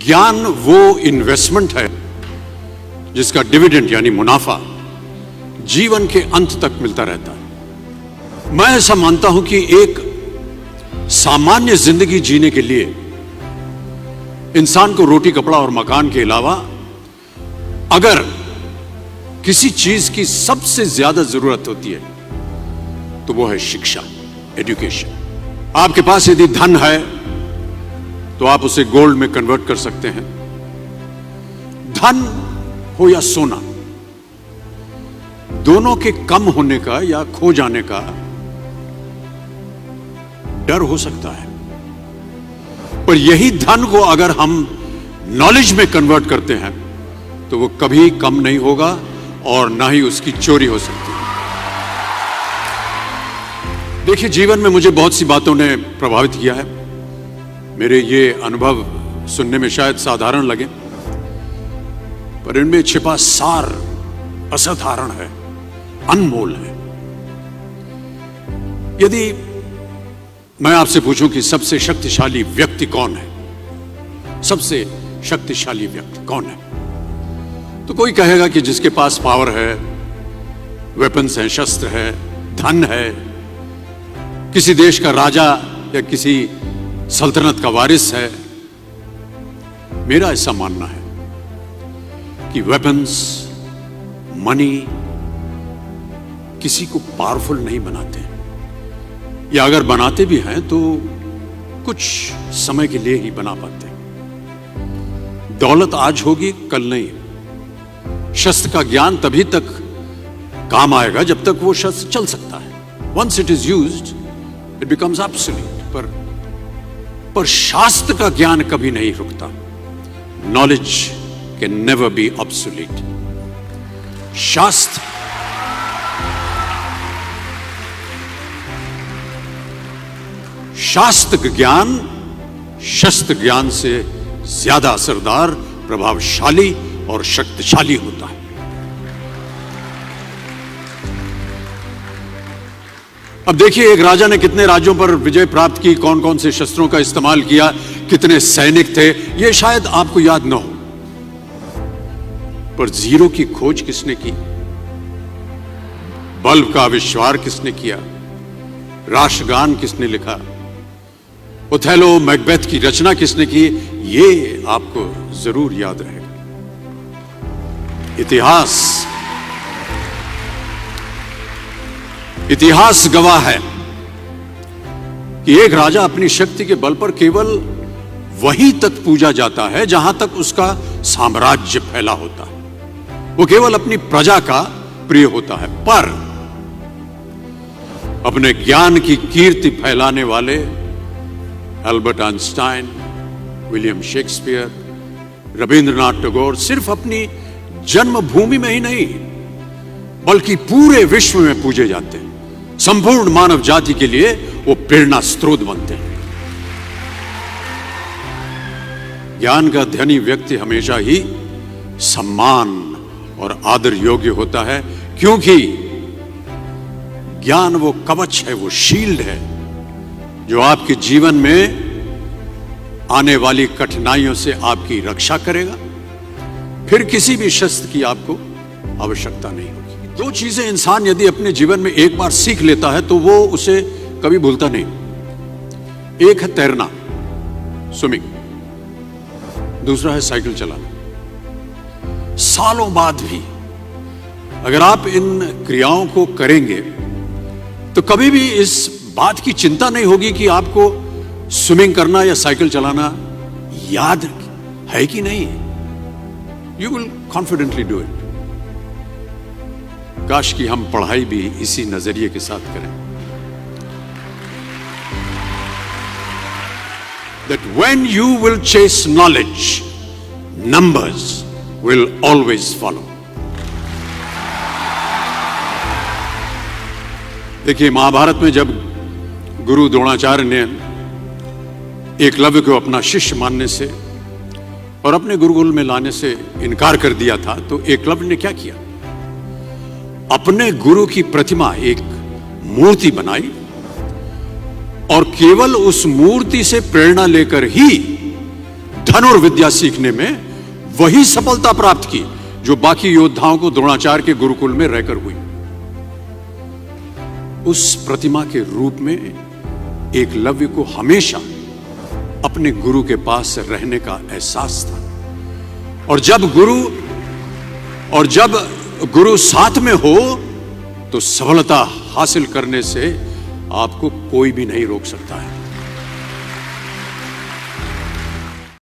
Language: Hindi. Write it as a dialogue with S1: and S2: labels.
S1: ज्ञान वो इन्वेस्टमेंट है जिसका डिविडेंड यानी मुनाफा जीवन के अंत तक मिलता रहता है। मैं ऐसा मानता हूं कि एक सामान्य जिंदगी जीने के लिए इंसान को रोटी कपड़ा और मकान के अलावा अगर किसी चीज की सबसे ज्यादा जरूरत होती है तो वो है शिक्षा, एजुकेशन। आपके पास यदि धन है तो आप उसे गोल्ड में कन्वर्ट कर सकते हैं। धन हो या सोना, दोनों के कम होने का या खो जाने का डर हो सकता है, पर यही धन को अगर हम नॉलेज में कन्वर्ट करते हैं तो वो कभी कम नहीं होगा और ना ही उसकी चोरी हो सकती है। देखिए, जीवन में मुझे बहुत सी बातों ने प्रभावित किया है। मेरे ये अनुभव सुनने में शायद साधारण लगे, पर इनमें छिपा सार असाधारण है, अनमोल है। यदि मैं आपसे पूछूं कि सबसे शक्तिशाली व्यक्ति कौन है, सबसे शक्तिशाली व्यक्ति कौन है, तो कोई कहेगा कि जिसके पास पावर है, वेपन्स हैं, शस्त्र है, धन है, किसी देश का राजा या किसी सल्तनत का वारिस है। मेरा ऐसा मानना है कि वेपन्स, मनी किसी को पावरफुल नहीं बनाते, या अगर बनाते भी हैं तो कुछ समय के लिए ही बना पाते हैं। दौलत आज होगी, कल नहीं। शस्त्र का ज्ञान तभी तक काम आएगा जब तक वो शस्त्र चल सकता है। Once it is used it becomes absolute. पर शास्त्र का ज्ञान कभी नहीं रुकता। Knowledge can never be obsolete. शास्त्र ज्ञान शस्त्र ज्ञान से ज्यादा असरदार, प्रभावशाली और शक्तिशाली होता है। अब देखिए, एक राजा ने कितने राज्यों पर विजय प्राप्त की, कौन कौन से शस्त्रों का इस्तेमाल किया, कितने सैनिक थे, यह शायद आपको याद न हो, पर जीरो की खोज किसने की, बल्ब का आविष्कार किसने किया, राष्ट्रगान किसने लिखा, ओथेलो मैकबेथ की रचना किसने की, ये आपको जरूर याद रहेगा। इतिहास गवाह है कि एक राजा अपनी शक्ति के बल पर केवल वहीं तक पूजा जाता है जहां तक उसका साम्राज्य फैला होता है। वो केवल अपनी प्रजा का प्रिय होता है। पर अपने ज्ञान की कीर्ति फैलाने वाले Albert Einstein, William Shakespeare, Rabindranath Tagore सिर्फ अपनी जन्मभूमि में ही नहीं बल्कि पूरे विश्व में पूजे जाते हैं। संपूर्ण मानव जाति के लिए वो प्रेरणा स्रोत बनते हैं। ज्ञान का धनी व्यक्ति हमेशा ही सम्मान और आदर योग्य होता है, क्योंकि ज्ञान वो कवच है, वो शील्ड है जो आपके जीवन में आने वाली कठिनाइयों से आपकी रक्षा करेगा। फिर किसी भी शस्त्र की आपको आवश्यकता नहीं होगी। दो चीजें इंसान यदि अपने जीवन में एक बार सीख लेता है तो वो उसे कभी भूलता नहीं। एक है तैरना, स्विमिंग, दूसरा है साइकिल चलाना। सालों बाद भी अगर आप इन क्रियाओं को करेंगे तो कभी भी इस बात की चिंता नहीं होगी कि आपको स्विमिंग करना या साइकिल चलाना याद है कि नहीं। You will confidently do it. काश कि हम पढ़ाई भी इसी नजरिए के साथ करें, that when you will chase knowledge, numbers will always follow. देखिए, महाभारत में जब गुरु द्रोणाचार्य ने एकलव्य को अपना शिष्य मानने से और अपने गुरुकुल में लाने से इनकार कर दिया था, तो एकलव्य ने क्या किया, अपने गुरु की प्रतिमा, एक मूर्ति बनाई और केवल उस मूर्ति से प्रेरणा लेकर ही धनुर्विद्या सीखने में वही सफलता प्राप्त की जो बाकी योद्धाओं को द्रोणाचार्य के गुरुकुल में रहकर हुई। उस प्रतिमा के रूप में एकलव्य को हमेशा अपने गुरु के पास रहने का एहसास था। और जब गुरु साथ में हो तो सफलता हासिल करने से आपको कोई भी नहीं रोक सकता है।